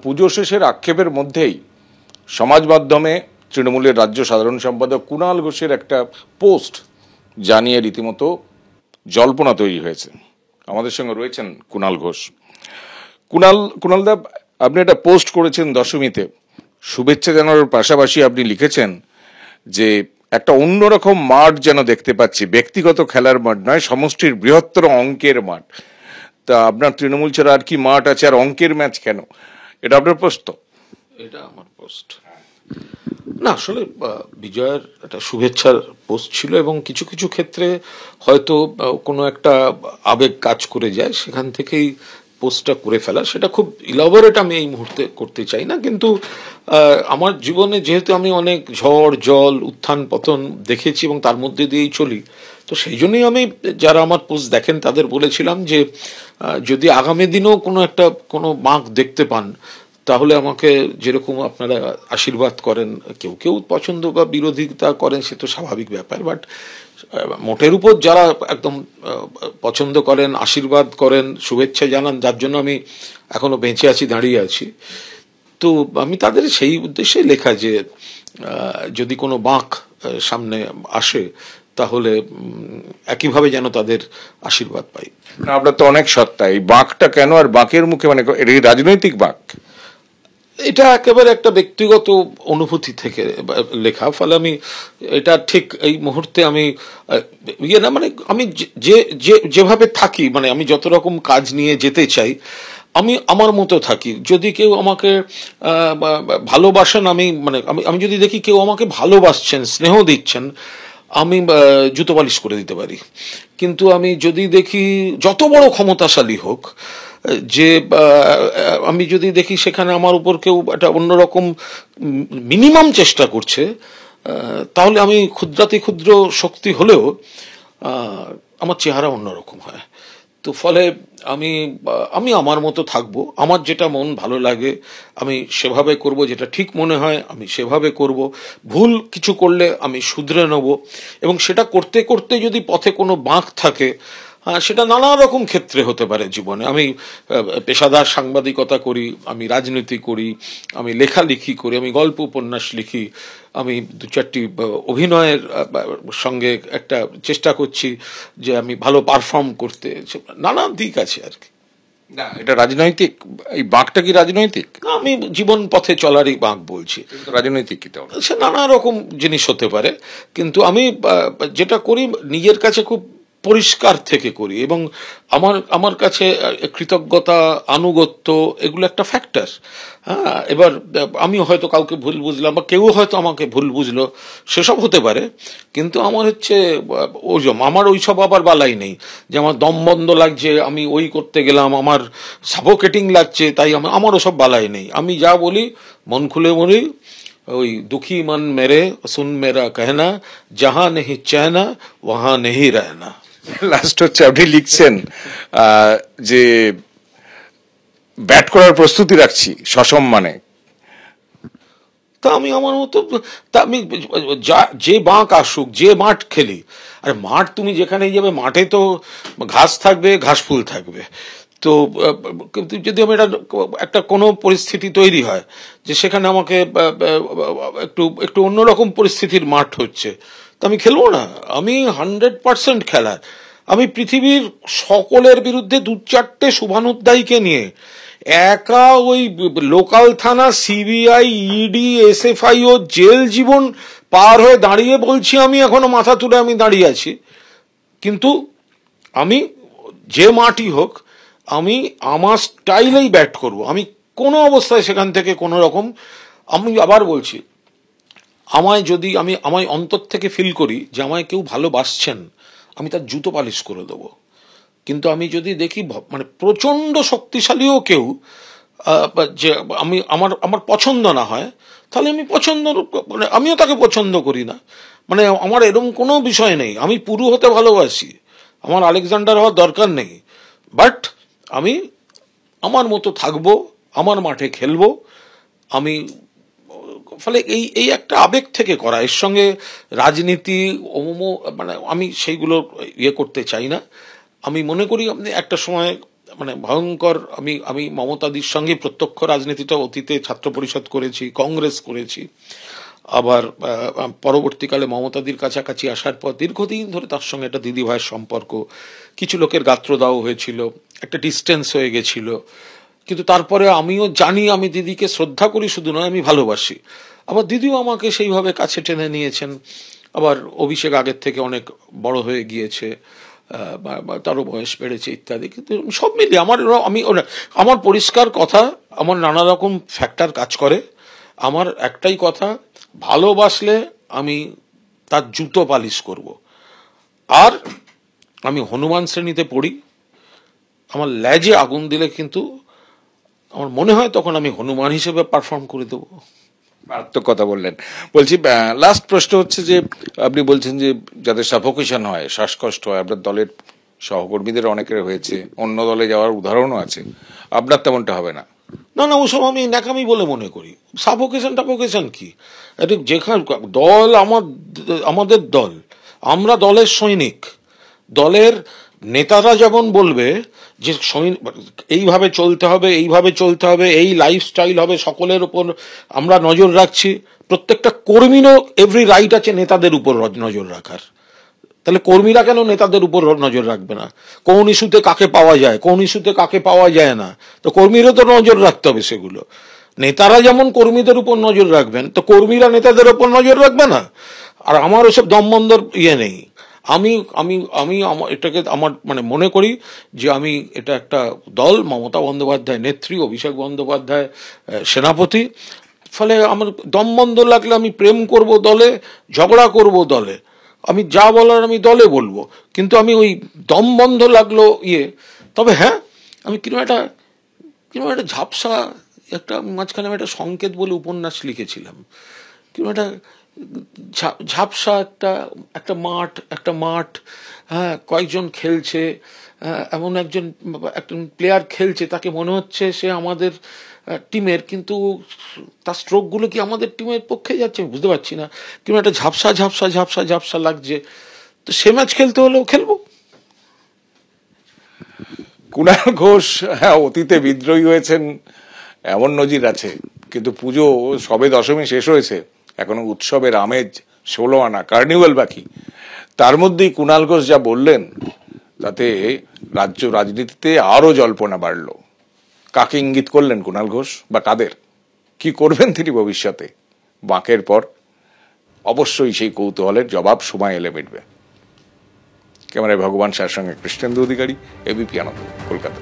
পুজো শেষের আক্ষেপের মধ্যেই সমাজ মাধ্যমে তৃণমূলের রাজ্য সাধারণ সম্পাদক কুণাল ঘোষের একটা পোস্ট জানিয়ে রীতিমতো জল্পনা তৈরি হয়েছে। আমাদের সঙ্গে রয়েছেন কুণাল ঘোষ। কুণালদা, আপনি একটা পোস্ট করেছেন দশমীতে, শুভেচ্ছা জানানোর পাশাপাশি আপনি লিখেছেন যে একটা অন্যরকম মাঠ যেন দেখতে পাচ্ছি, ব্যক্তিগত খেলার মাঠ নয়, সমষ্টির বৃহত্তর অঙ্কের মাঠ। তা আপনার তৃণমূল ছাড়া আর কি মাঠ আছে, আর অঙ্কের ম্যাচ কেন? এটা আপনার পোস্ট? এটা আমার পোস্ট না, আসলে বিজয়ের একটা শুভেচ্ছার পোস্ট ছিল এবং কিছু কিছু ক্ষেত্রে হয়তো কোনো একটা আবেগ কাজ করে যায়, সেখান থেকেই পোস্টটা করে ফেলা। সেটা খুব ইলাবোরেট আমি এই মুহূর্তে করতে চাই না, কিন্তু আমার জীবনে যেহেতু আমি অনেক ঝড় জল উত্থান পতন দেখেছি এবং তার মধ্যে দিয়েই চলি, তো সেই জন্যই আমি যারা আমার পোস্ট দেখেন তাদের বলেছিলাম যে যদি আগামী দিনেও কোনো বাঁক দেখতে পান তাহলে আমাকে যেরকম আপনারা আশীর্বাদ করেন, কেউ কেউ পছন্দ বা বিরোধিতা করেন, সে তো স্বাভাবিক ব্যাপার, বাট মোটের উপর যারা একদম পছন্দ করেন, আশীর্বাদ করেন, শুভেচ্ছা জানান, যার জন্য আমি এখনো বেঁচে আছি, দাঁড়িয়ে আছি, তো আমি তাদের সেই উদ্দেশ্যে লেখা যে যদি কোনো বাঁক সামনে আসে তাহলে একইভাবে যেন তাদের আশীর্বাদ পাই। আপনার তো অনেক সত্তা, এই বাঁকটা কেন, আর বাঁকের মুখে মানে এটা রাজনৈতিক বাঁক? এটা একেবারে একটা ব্যক্তিগত অনুভূতি থেকে লেখা, ফলে আমি এটা ঠিক এই মুহূর্তে আমি না, মানে আমি যেভাবে থাকি, মানে আমি যত রকম কাজ নিয়ে যেতে চাই আমি আমার মতো থাকি। যদি কেউ আমাকে ভালোবাসেন, আমি যদি দেখি কেউ আমাকে ভালোবাসছেন, স্নেহ দিচ্ছেন, আমি জুতো পালিশ করে দিতে পারি। কিন্তু আমি যদি দেখি যত বড় ক্ষমতাশালী হোক, যে আমি যদি দেখি সেখানে আমার উপর কেউ একটা অন্যরকম মিনিমাম চেষ্টা করছে, তাহলে আমি ক্ষুদ্রাতি ক্ষুদ্র শক্তি হলেও আমার চেহারা অন্যরকম হয়। তো ফলে আমি আমার মতো থাকবো, আমার যেটা মন ভালো লাগে আমি সেভাবে করব, যেটা ঠিক মনে হয় আমি সেভাবে করব, ভুল কিছু করলে আমি শুধরে নেব, এবং সেটা করতে করতে যদি পথে কোনো বাঁক থাকে, সেটা নানা রকম ক্ষেত্রে হতে পারে জীবনে। আমি পেশাদার সাংবাদিকতা করি, আমি রাজনীতি করি, আমি লেখালেখি করি, আমি গল্প উপন্যাস লিখি, আমি দু চারটি অভিনয়ের সঙ্গে একটা চেষ্টা করছি যে আমি ভালো পারফর্ম করতে, নানা দিক আছে আর কি। না, এটা রাজনৈতিক, এই বাঁকটা কি রাজনৈতিক? আমি জীবন পথে চলারই বাঁক বলছি। রাজনৈতিক কি তাহলে? সে নানা রকম জিনিস হতে পারে, কিন্তু আমি যেটা করি নিজের কাছে খুব পরিষ্কার থেকে করি, এবং আমার কাছে কৃতজ্ঞতা, আনুগত্য এগুলো একটা ফ্যাক্টর। হ্যাঁ, এবার আমি হয়তো কাউকে ভুল বুঝলাম বা কেউ হয়তো আমাকে ভুল বুঝলো, সেসব হতে পারে, কিন্তু আমার হচ্ছে আমার ওইসব আবার বালাই নেই যে আমার দম বন্ধ লাগছে, আমি ওই করতে গেলাম, আমার সাফোকেটিং লাগছে, তাই আমার ওসব বালাই নেই। আমি যা বলি মন খুলে বলি, ওই দুঃখী মন মেরে সুন মেরা कहना, जहां नहीं चैना वहां नहीं रहना। লাস্ট হচ্ছে আপনি লিখছেন যে ব্যাট করার প্রস্তুতি রাখছি সসম্মানে। তা আমি আমার মতো, তা আমি যে বাঁক আসুক, যে মাঠ খেলি, আরে মাঠ তুমি যেখানেই যাবে মাঠে তো ঘাস থাকবে, ঘাস ফুল থাকবে। তো কিন্তু যদি আমি একটা কোনো পরিস্থিতি তৈরি হয় যে সেখানে আমাকে একটু অন্যরকম পরিস্থিতির মাঠ হচ্ছে, তা আমি খেলবো না? আমি 100% খেলার, আমি পৃথিবীর সকলের বিরুদ্ধে দু চারটে শুভানুধ্যায়ীকে নিয়ে একা ওই লোকাল থানা, সিবিআই, ইডি, এসএফআই ও জেল জীবন পার হয়ে দাঁড়িয়ে বলছি আমি এখনো মাথা তুলে আমি দাঁড়িয়ে আছি। কিন্তু আমি যে মাঠই হোক আমি আমার স্টাইলেই ব্যাট করব, আমি কোনো অবস্থায় সেখান থেকে কোনো রকম, আমি আবার বলছি, আমায় অন্তর থেকে ফিল করি যে আমায় কেউ ভালোবাসছেন, আমি তার জুতো পালিশ করে দেবো। কিন্তু আমি যদি দেখি মানে প্রচন্ড শক্তিশালীও কেউ যে আমার পছন্দ না হয়, তাহলে মানে আমিও তাকে পছন্দ করি না। মানে আমার এরকম কোনো বিষয় নেই, আমি পুরু হতে ভালোবাসি, আমার আলেকজান্ডার হওয়ার দরকার নেই, বাট আমি আমার মতো থাকবো, আমার মাঠে খেলবো। আমি ফলে এই একটা আবেগ থেকে করা, এর সঙ্গে রাজনীতি মানে আমি সেইগুলো করতে চাই না। আমি মনে করি আপনি একটা সময় মানে ভয়ঙ্কর। আমি মমতাদির সঙ্গে প্রত্যক্ষ রাজনীতিটা অতীতে ছাত্র পরিষদ করেছি, কংগ্রেস করেছি, আবার পরবর্তীকালে মমতাদির কাছাকাছি আসার পর দীর্ঘদিন ধরে তার সঙ্গে একটা দিদি ভাইয়ের সম্পর্ক, কিছু লোকের গাত্রদাহ হয়েছিল, একটা ডিস্টেন্স হয়ে গেছিল, কিন্তু তারপরে আমিও জানি আমি দিদিকে শ্রদ্ধা করি, শুধু নয় আমি ভালোবাসি। আবার দিদিও আমাকে সেইভাবে কাছে টেনে নিয়েছেন। আবার অভিষেক আগের থেকে অনেক বড় হয়ে গিয়েছে, তারও বয়স বেড়েছে ইত্যাদি, কিন্তু সব মিলিয়ে আমার পরিষ্কার কথা, আমার নানা রকম ফ্যাক্টর কাজ করে। আমার একটাই কথা, ভালোবাসলে আমি তার জুতো পালিশ করব। আর আমি হনুমান শ্রেণীতে পড়ি, আমার লেজে আগুন দিলে কিন্তু আমার মনে হয় তখন আমি হনুমান হিসেবে পারফর্ম করে দেবো। মারাত্মক কথা বললেন। বলছি, লাস্ট প্রশ্ন হচ্ছে যে আপনি বলছেন যে যাদের সাফোকেশন হয়, শ্বাসকষ্ট হয়, আপনার দলের সহকর্মীদের অনেকের হয়েছে, অন্য দলে যাওয়ার উদাহরণও আছে, আপনার তেমনটা হবে না? না না, ওসব আমি ন্যাকামি বলে মনে করি। সাফোকেশন কি? যেখানে দল আমাদের দল, আমরা দলের সৈনিক। দলের নেতারা যেমন বলবে যে এইভাবে চলতে হবে, এইভাবে চলতে হবে, এই লাইফস্টাইল হবে, সকলের উপর আমরা নজর রাখছি, প্রত্যেকটা কর্মীরও এভরি রাইট আছে নেতাদের উপর নজর রাখার। তাহলে কর্মীরা কেন নেতাদের উপর নজর রাখবে না? কোন ইস্যুতে কাকে পাওয়া যায়, কোন ইস্যুতে কাকে পাওয়া যায় না, তো কর্মীরও তো নজর রাখতে হবে সেগুলো। নেতারা যেমন কর্মীদের উপর নজর রাখবেন, তো কর্মীরা নেতাদের উপর নজর রাখবে না? আর আমার ওসব দমবন্ধর নেই। আমি এটাকে আমার মনে করি যে এটা একটা দল, মমতা বন্দ্যোপাধ্যায় নেত্রী, অভিষেক বন্দ্যোপাধ্যায় সেনাপতি। ফলে আমার দমবন্ধ লাগলে আমি প্রেম করব দলে, ঝগড়া করব দলে, আমি যা বলার আমি দলে বলবো, কিন্তু আমি ওই দম বন্ধ লাগলো তবে হ্যাঁ, আমি কিরকম একটা ঝাপসা মাঝখানে আমি একটা সংকেত বলে উপন্যাস লিখেছিলাম। কিরকম একটা ঝাপসা একটা মাঠ, হ্যাঁ, কয়েকজন খেলছে, এমন একটা প্লেয়ার খেলছে, তাকে মনে হচ্ছে সে আমাদের টিমের, কিন্তু তার স্ট্রোকগুলো কি আমাদের টিমের পক্ষে যাচ্ছে বুঝতে পারছি না। কিন্তু একটা ঝাপসা লাগছে, তো সে ম্যাচ খেলতে হলেও খেলবো। কুণাল ঘোষ হ্যাঁ অতীতে বিদ্রোহী হয়েছেন এমন নজির আছে, কিন্তু পুজো সবে দশমী শেষ হয়েছে, এখনো উৎসবের আমেজ 16 আনা, কার্নিভাল বাকি। তার মধ্যেই কুণাল ঘোষ যা বললেন তাতে রাজ্য রাজনীতিতে আরো জল্পনা বাড়ল। কাকে ইঙ্গিত করলেন কুণাল ঘোষ, বা কাদের? কি করবেন তিনি ভবিষ্যতে বাঁকের পর? অবশ্যই সেই কৌতূহলের জবাব সময় এলে মিটবে। ক্যামেরায় ভগবান শাহের সঙ্গে কৃষ্ণেন্দু অধিকারী, এবিপি আনন্দ, কলকাতা।